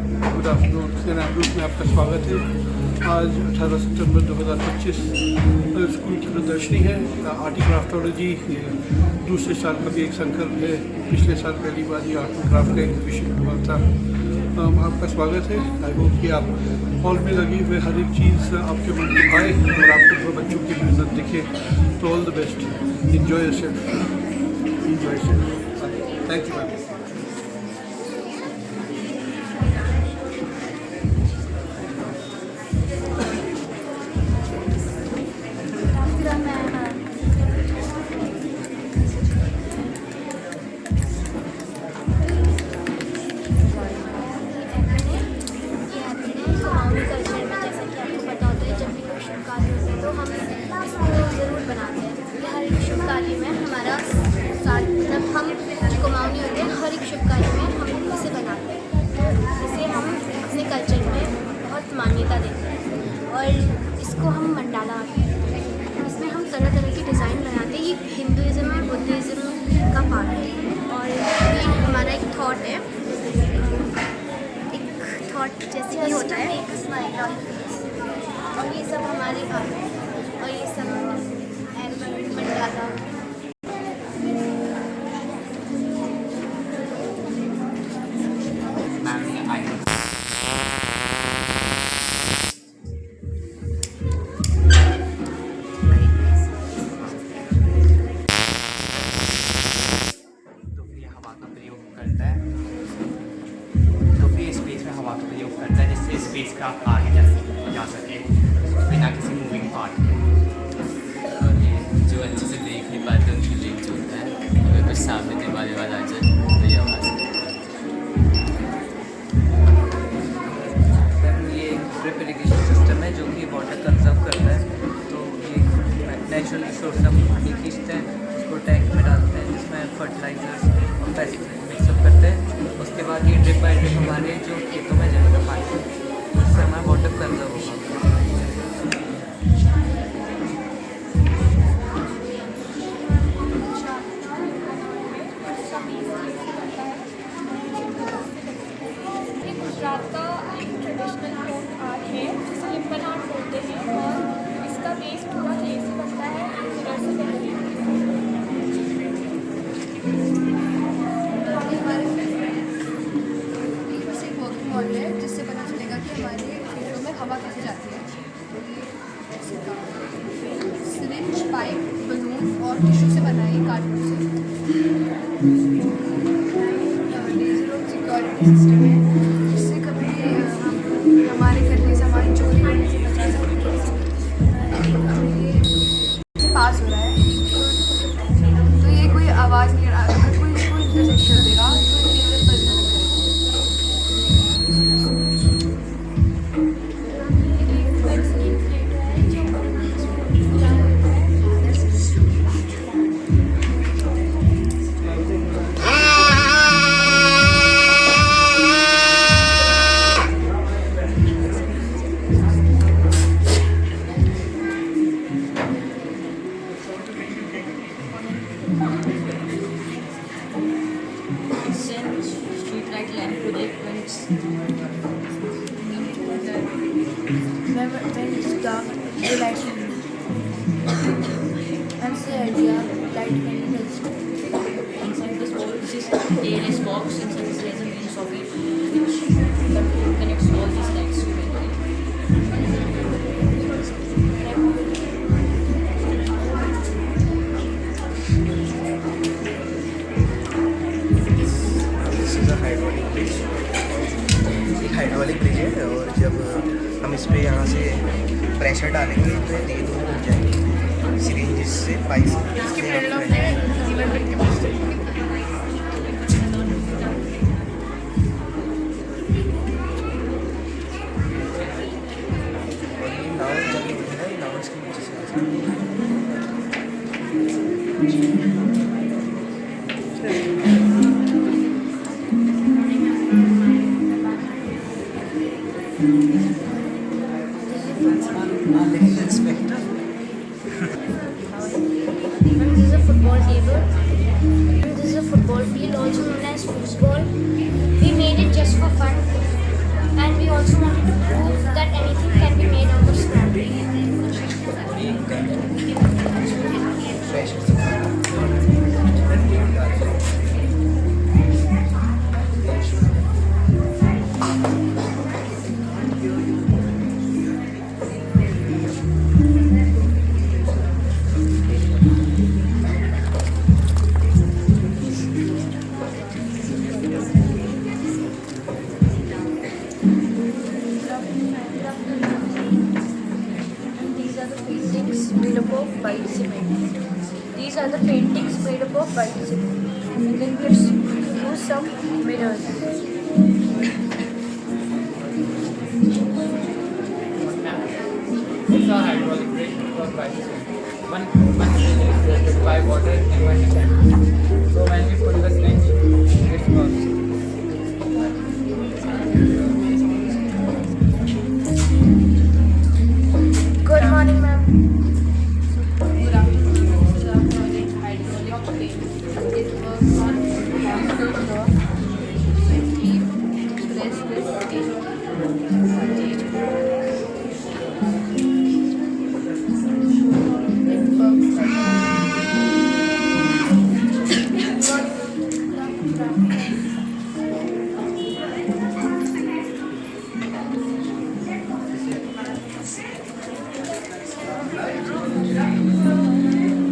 Good afternoon. सेना group में आपका स्वागत है। आज 18 सितंबर 2025 स्कूल की प्रदर्शनी है। आर्ट क्राफ्टोलॉजी दूसरे साल का भी एक संकल्प है। पिछले साल पहली बार ये आर्ट एंड क्राफ्ट का एग्जीबिशन हुआ था। आपका स्वागत है। आई होप कि आप हॉल में लगी हुए हर एक चीज़ आपके मन को आए और आपको बच्चों की मेहनत दिखे। तो all the best. Enjoy yourself. Thank you ma'am. तो हम इसको ज़रूर बनाते हैं। हर एक शुभ कार्य में हमारा साथ, मतलब हम कुमाऊनी होते हैं, हर एक शुभ कार्य में हम इसे बनाते हैं। तो इसे हम अपने कल्चर में बहुत मान्यता देते हैं और इसको हम मंडाला आते हैं। इसमें हम तरह तरह के डिज़ाइन बनाते हैं। ये हिंदुज़म और बुद्धिज़्म का पार्ट है और ये हमारा एक थॉट है, एक थॉट जैसे ही होता है और ये सब हमारे आर्ट है और ये सब मंडाला। हवा का प्रयोग करता है जिससे स्पेस का आगे जा सके बिना किसी मूविंग पार्ट के। जो अच्छे से देख नहीं पाते उनके लिए जो होता है, अगर कुछ सामने दीवार वाला आ जाए तो ये आवाज़ ये ड्रिप इरिगेशन सिस्टम है जो कि वाटर कंजर्व करता है। तो ये नेचुरल रिसोर्स हम पानी खींचते हैं, उसको टैंक में डालते हैं जिसमें फर्टिलाइजर्स और पेस्टिसाइड मिक्सअप करते हैं। उसके बाद ये ड्रिप बाई ड्रिप हमारे जो खेतों में जाएगा पानी, उससे हमारा वाटर कंजर्व होगा। गुजरात का एक ट्रेडिशनल फोक आर्ट है जिसे लिम्पन आर्ट बोलते हैं और इसका बेस पूरा क्ले से बनता है। मिरर से बनती है। बस एक वर्किंग मॉडल है जिससे पता चलेगा कि हमारे खेतों में हवा कैसे जाती है। सिरिंज, पाइप, बलून और टिश्यू से बना है, कार्टून से। लेजर और सिक्योरिटी सिस्टम है जिससे कभी हम हमारे घर के सामान चोरी होने से बचा सकते हैं। ये पास हो रहा है तो ये कोई आवाज़ नहीं आ रहा। अगर कोई इसको इंटरसेक्ट कर देगा तो ये बंद हो street light lamp project when it's dark, the light will be. That's the idea. Light can be inside this wall this is ALS box. Inside this there's a main socket which connects all these lights together. Hydraulic bridge है और जब हम इस पर यहाँ से pressure डालेंगे तो ये धीरे धीरे उठ जाएगी सिरिंज से पाइप नाव जब उठेगा ये नाव इसके नीचे से आ सकती This is a football table. This is a football field, also known as foosball. We made it just for fun. And these are the paintings made up of white cement. These are the paintings made up of white cement. And then we have used some mirrors. It's a hydraulic brake for white cement. One switch is restricted by water and one is empty. So when we pull the switch, it works. Good morning, ma'am. Good afternoon. This is our project hydraulic crane. It works on horizontal law. Simply press this button. It works like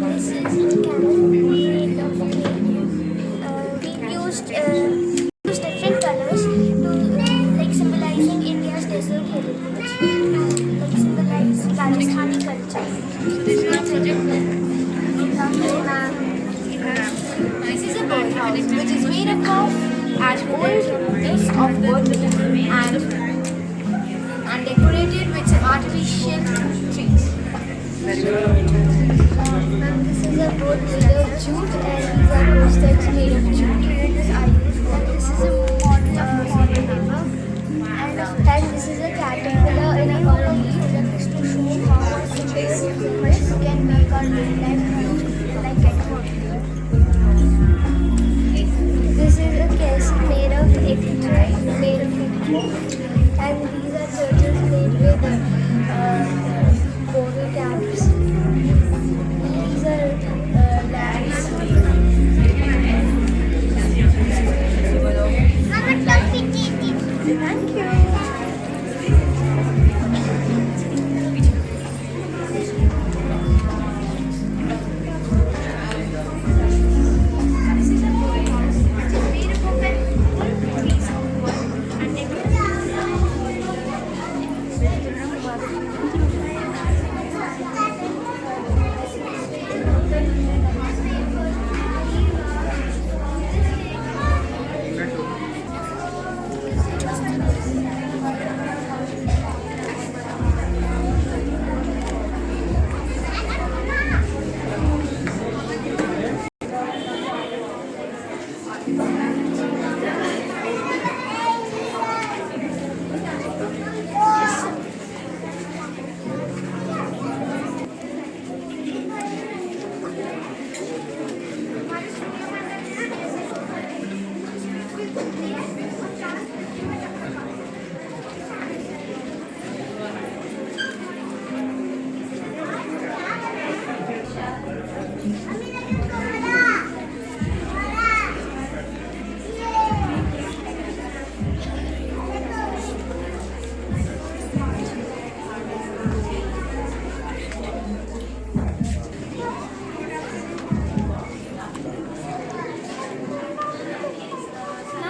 This is a cannon made of clay. We used different colors to like symbolizing India's desert heritage, to like symbolize Rajasthani culture. This is our project. This is a birdhouse which is made up of as old bits of wood and decorated with artificial trees. This is a boat made of jute and these are posters made of jute. And this is a model of model paper. And this is a caterpillar in a leaf that is to show how simple this can make our daily life like at home. This is a case made of egg and these are turtles made with coral caps. These are lambs. Thank you.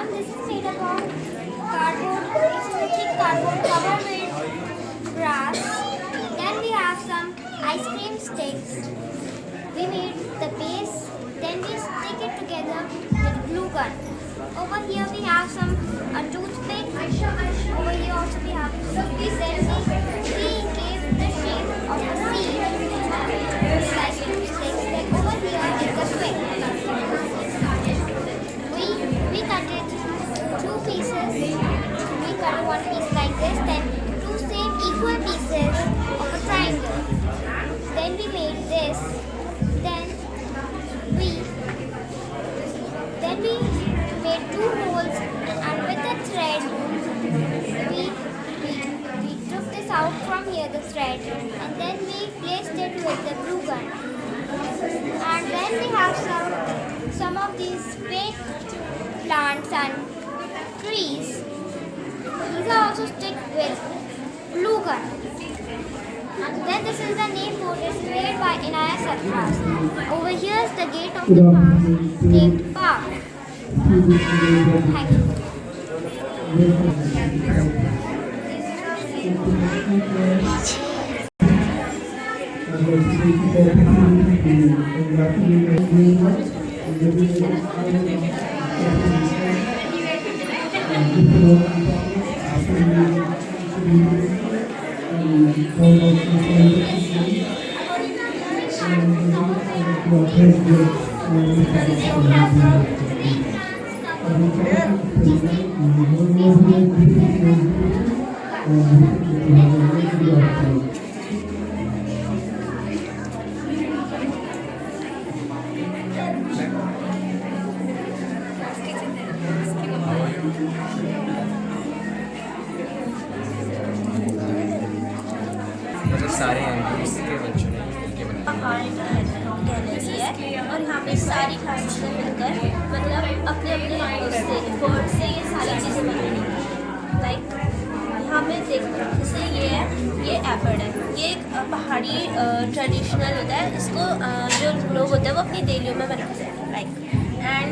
This is a birdhouse which is made up of a full piece of wood and ice cream sticks. We made the base, then we stick it together with glue gun. Over here we have some a toothpick. Over here also we have some pieces. We gave the shape of a seed with ice cream sticks. Then over here is the swing. We cut it two pieces. We cut one piece like this, then two same equal pieces of a triangle. Then we made this. Then we made two holes, and with the thread we took this out from here, the thread, and then we placed it with the glue gun. And then we have some of these fake plants and trees. These are also stick with glue gun. And then this is the name board is made by Inaya Sarfraz. Over here is the gate of the park named Park. Thank you. मतलब सारे angles के बच्चों ने मिलके बनाए gallery है और यहाँ पे सारी क्लासेस ने मिलकर मतलब अपने अपने उससे एफर्ट से ये सारी चीज़ें बनाई। लाइक यहाँ पे देखो जैसे ये है, ये एपर्ड है, ये एक पहाड़ी ट्रेडिशनल होता है, इसको जो लोग होते हैं वो अपनी देलियों में बनाते हैं। Like and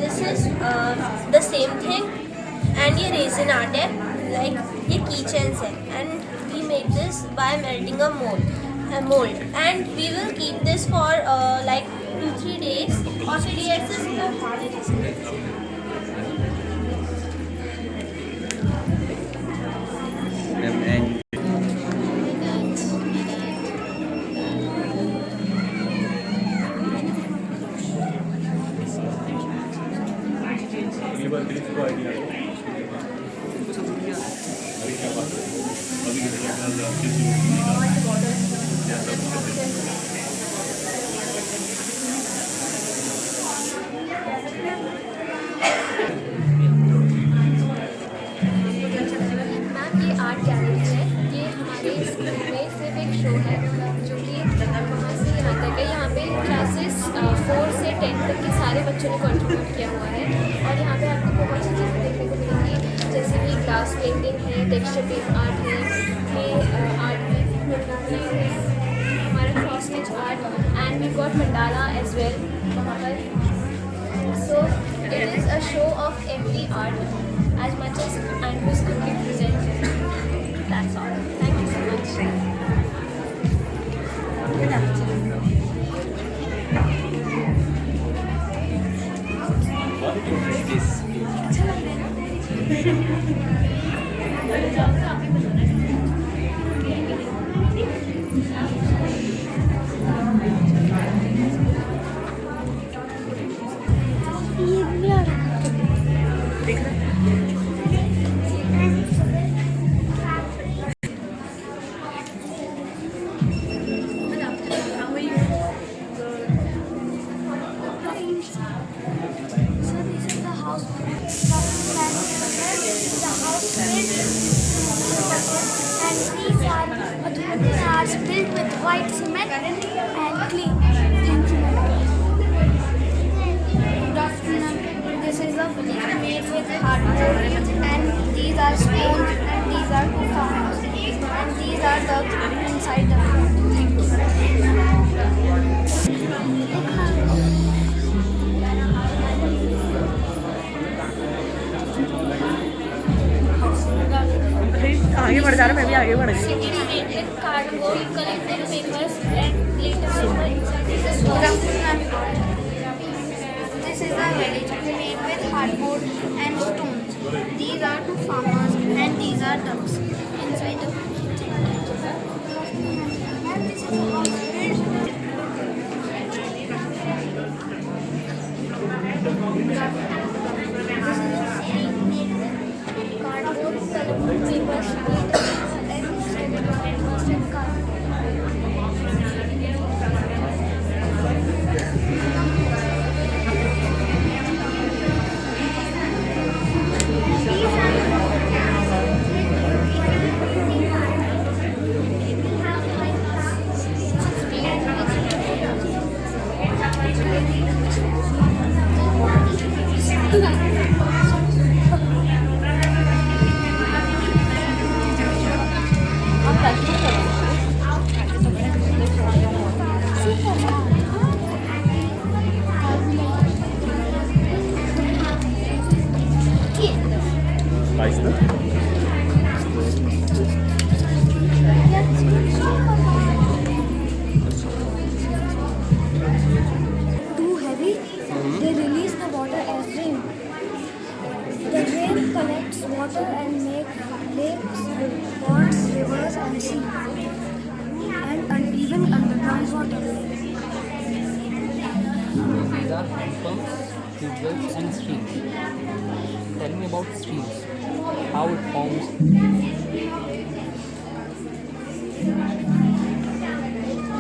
this is the same thing and ये रेजिन आर्ट है। लाइक ये कीचेन्स है and we made this by melting a mold and we will keep this for like 2-3 days or 3 days is And ma'am ये art gallery है, ये हमारे school में सिर्फ एक शो है जो कि वहाँ से यहाँ तक है। यहाँ पे क्लासेस 4 से 10 तक के सारे बच्चों ने कंट्रीब्यूट किया हुआ है और यहाँ पे आपको बहुत सी चीज़ें देखने को मिलेंगी, जैसे कि ग्लास पेंटिंग है, टेक्सचर पेंट आर्ट है, ये आर्ट में हमारा cross stitch art and we got mandala as well वहाँ पर। So it is a show of every art as much as Andrews could represent. That's all. Thank you so much. Built with white cement and clay. Thank you. Good afternoon. This is a village made with hardwood, and these are stones, and these are two farmers, and these are the inside the pot. आगे बढ़ जा रहा, मैं भी आगे बढ़ गई। Cardboard, collected papers, and later This is a village made with hardwood and stones. These are two farmers, and these are ducks inside the and this is a house built. cardboard, collected papers, and cardboard. water and make lakes, ponds, rivers, and sea, and even underground water. These are handpumps, tubewells, and streams. Tell me about streams. How it forms.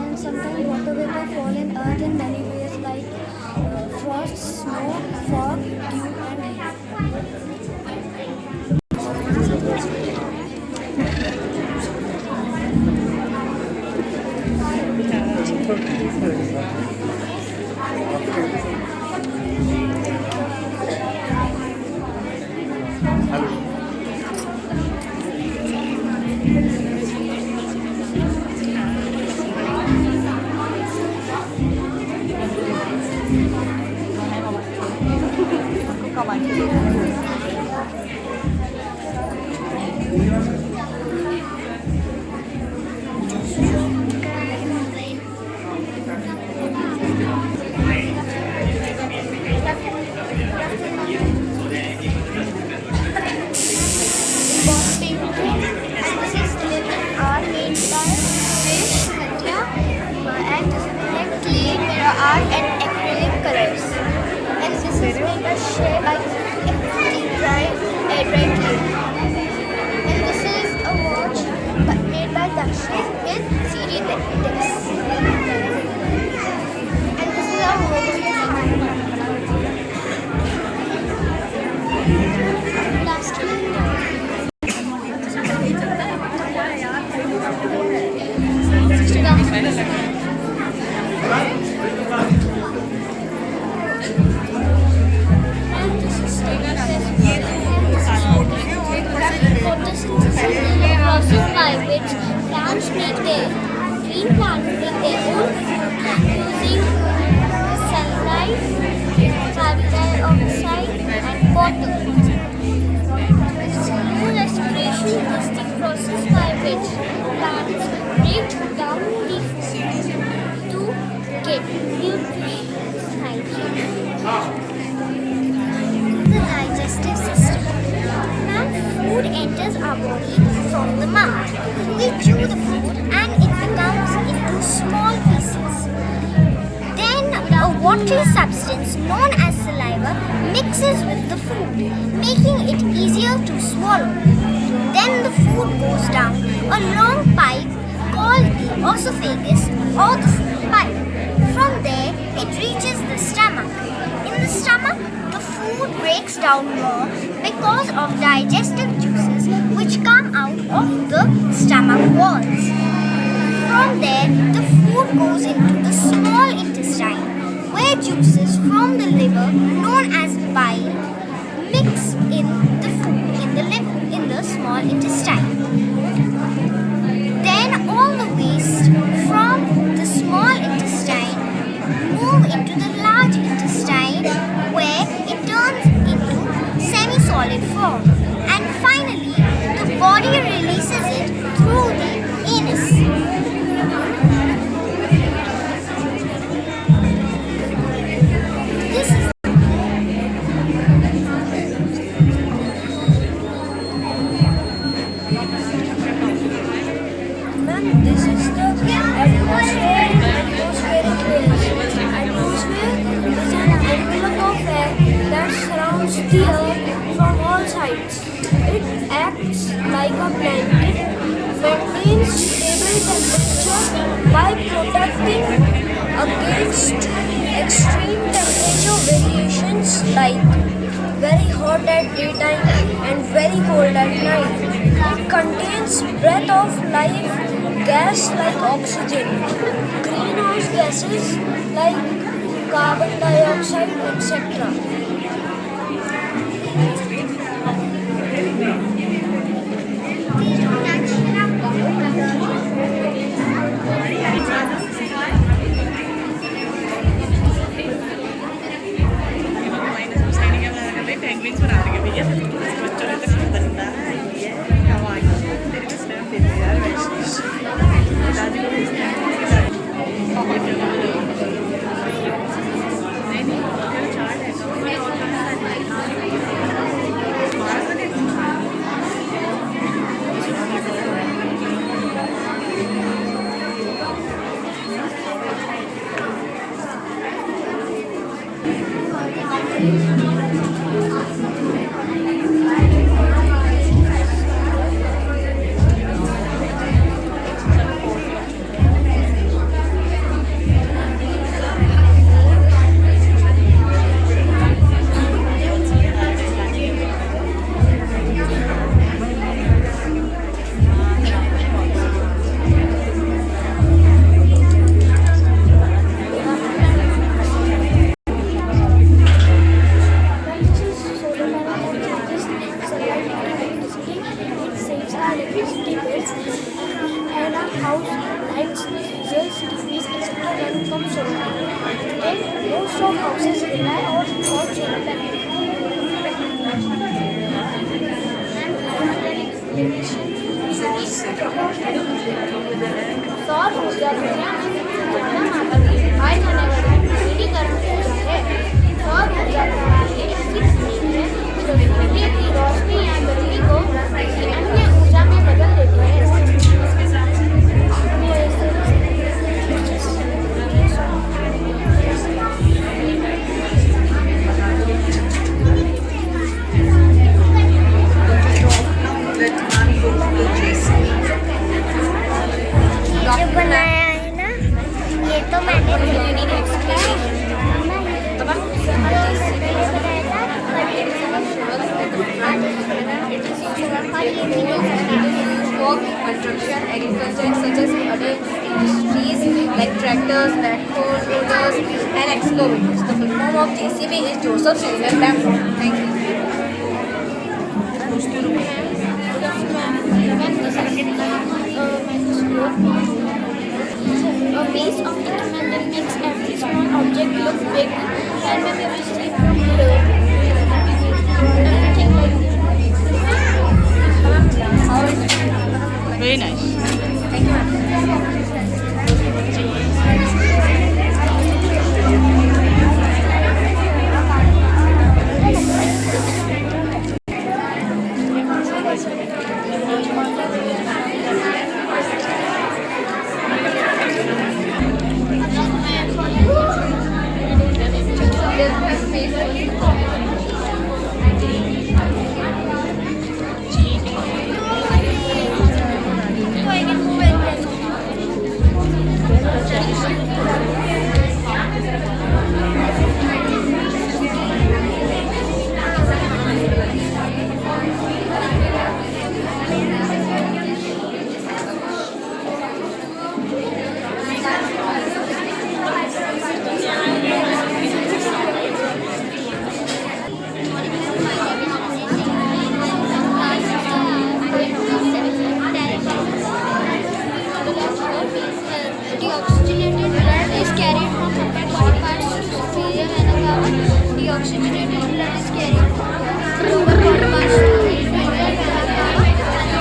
And sometimes water vapor fall in earth in many ways like frost, snow, fog, dew, and hail. Art and acrylic colors. And this is made by shade by dry clay. And this is a watch made by Dakshin with CD discs. And this is our logo. Last one. Process by which plants make their green plants make their own food using sunlight, carbon dioxide, and water. Slow respiration is the process by which plants break down the food to get nutrients. Thank you. The digestive system. Food enters our body from the mouth. We chew the food and it becomes into small pieces. Then a watery substance known as saliva mixes with the food, making it easier to swallow. Then the food goes down a long pipe called the esophagus or the food pipe. From there, it reaches the stomach. In the stomach, the food breaks down more because of digestive juices which come out of the stomach walls. From there, the food goes into the small intestine where juices from the liver known as bile mix in the food in the small intestine. Then all the waste from the small intestine move into the large intestine where it turns into semi-solid form, and finally the body releases it through the anus. This is This is the atmosphere and atmospheric layers. Atmosphere is an envelope of air that surrounds the earth from all sides. It acts like a blanket, maintains stable temperature by protecting against extreme temperature variations like very hot at daytime and very cold at night. It contains breath of life, gas like oxygen, greenhouse gases like carbon dioxide, etc. electricity bills, and our house lights, diesels, TVs, etc. run from solar. Today, most of houses rely on solar panels. सौर ऊर्जा दुनिया में सबसे ज़्यादा मात्रा में पाए जाने वाला नवीनीकरण ऊर्जा है। सौर ऊर्जा प्रणाली एक ऐसी तकनीक है जो सूर्य की रोशनी या गर्मी को किसी अन्य ऊर्जा में बदल देती है। जो बनाया है ना, ये तो मैंने construction, agriculture, such as other industries like tractors, backhoe loaders, and excavators. The full form of JCB is Joseph Silver Platform. Thank you. A piece of equipment that makes every small object look big and maybe we see from here. Everything like this. Very nice. Thank you, Deoxygenated blood is carried from body parts to superior vena cava. Deoxygenated blood is carried from lower body parts to inferior vena cava. Right atrium.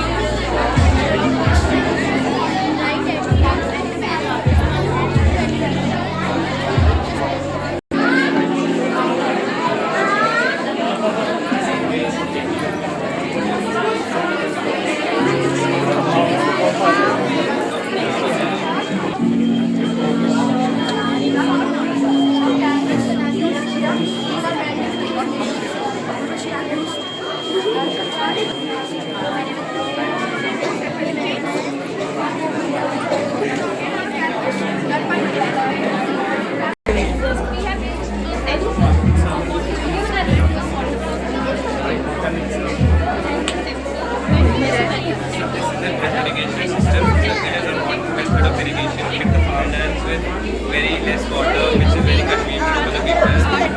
Irrigation system, it is a modern method of irrigation. Keep the farmlands with very less water, which is very convenient for the people,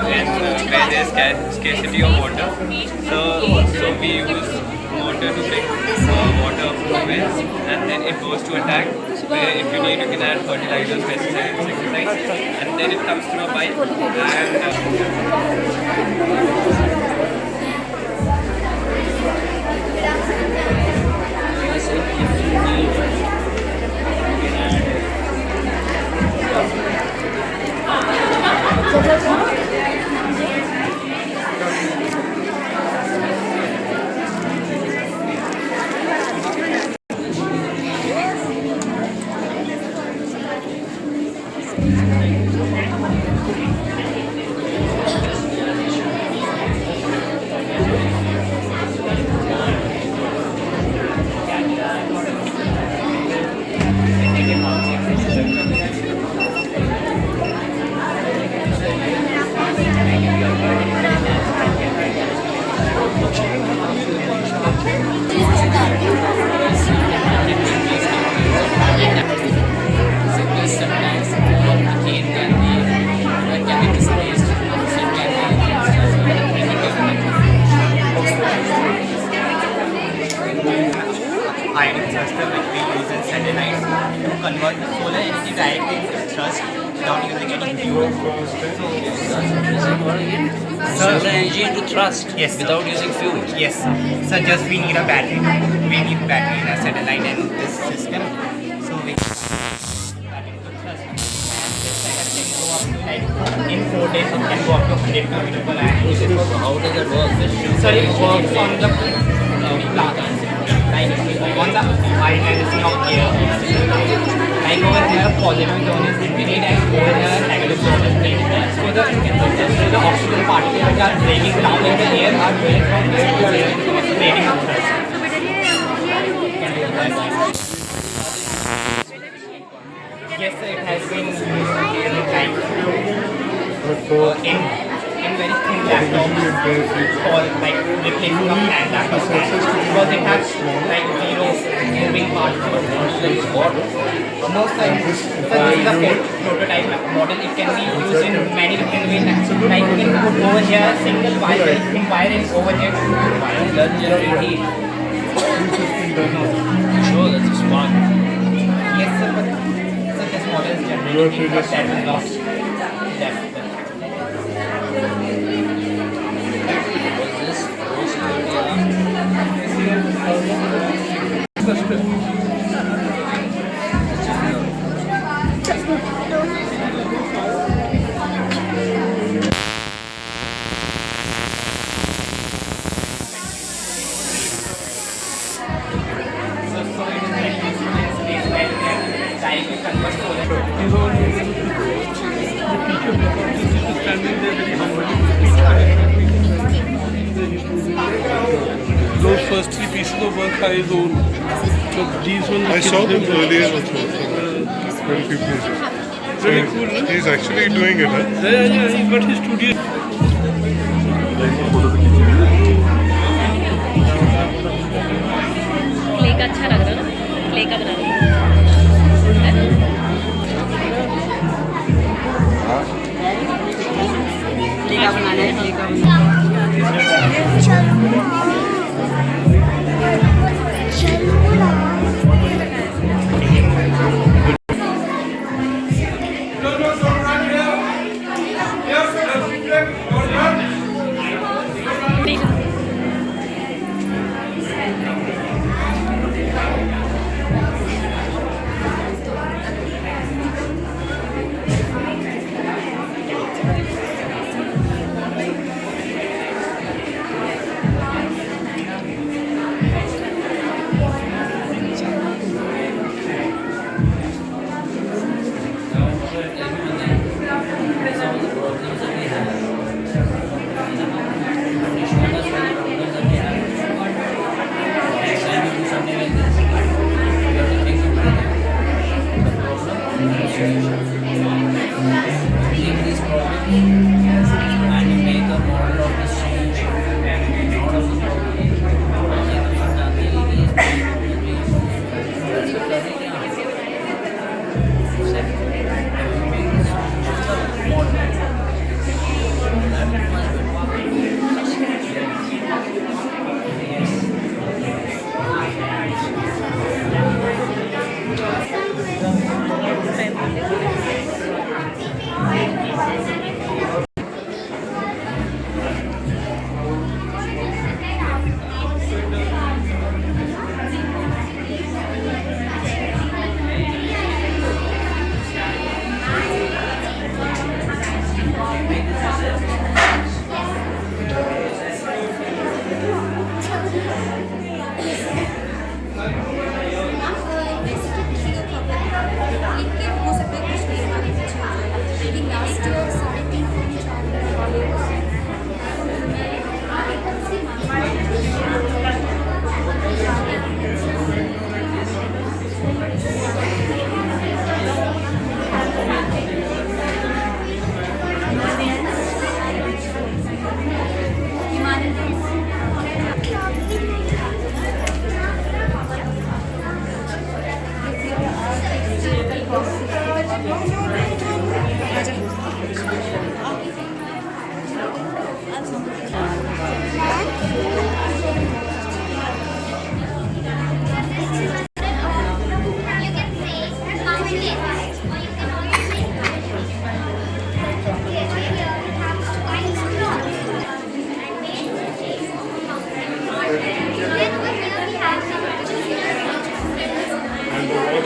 and where there is scarcity of water. So we use water to bring water from the wells, and then it goes to a tank where if you need you can add fertilizers, pesticides, insecticides, and then it comes through a pipe ion thruster which we use in satellites to convert solar energy directly into thrust without using any fuel. Solar energy into thrust Yes, sir. without using fuel. Yes, so just we need a battery. We need battery in a satellite and this system. So we that into thrust. And this setup can go up to like in 4 days it can go up to 100 kilometers per hour. How does that work? So it works on the plant. Like on the ionization of air. Like over here, positive zone is infinite and over here, negative zone is infinite. So the oxygen particles which are breaking down in the air are going from air to air, creating a thrust. Yes, sir, it has been used in like in very thin laptops for like replacing of hand laptops because it has like zero moving parts. No, sir. So this is a prototype model. It can be used in many different ways. Like you can put over here single wire, thin wire is over here. Does generate heat. Sure, that's a spark. Yes, sir. But so this model is generating but that is not that. What's this? Directly convert solar. Standing there very humbly. Those first 3 pieces of work are his own. So these ones I saw them earlier also. Very few places. Really cool, huh? He's actually doing it, huh? Yeah, he's got his studio. Clay का अच्छा लग रहा है ना clay का बना रहा clay का बनाना है क्ले का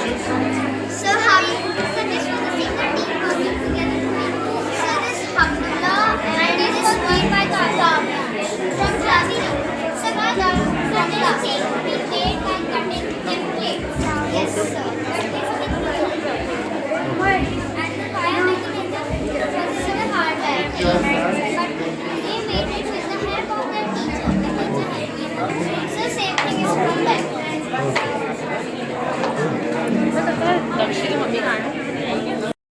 teachers.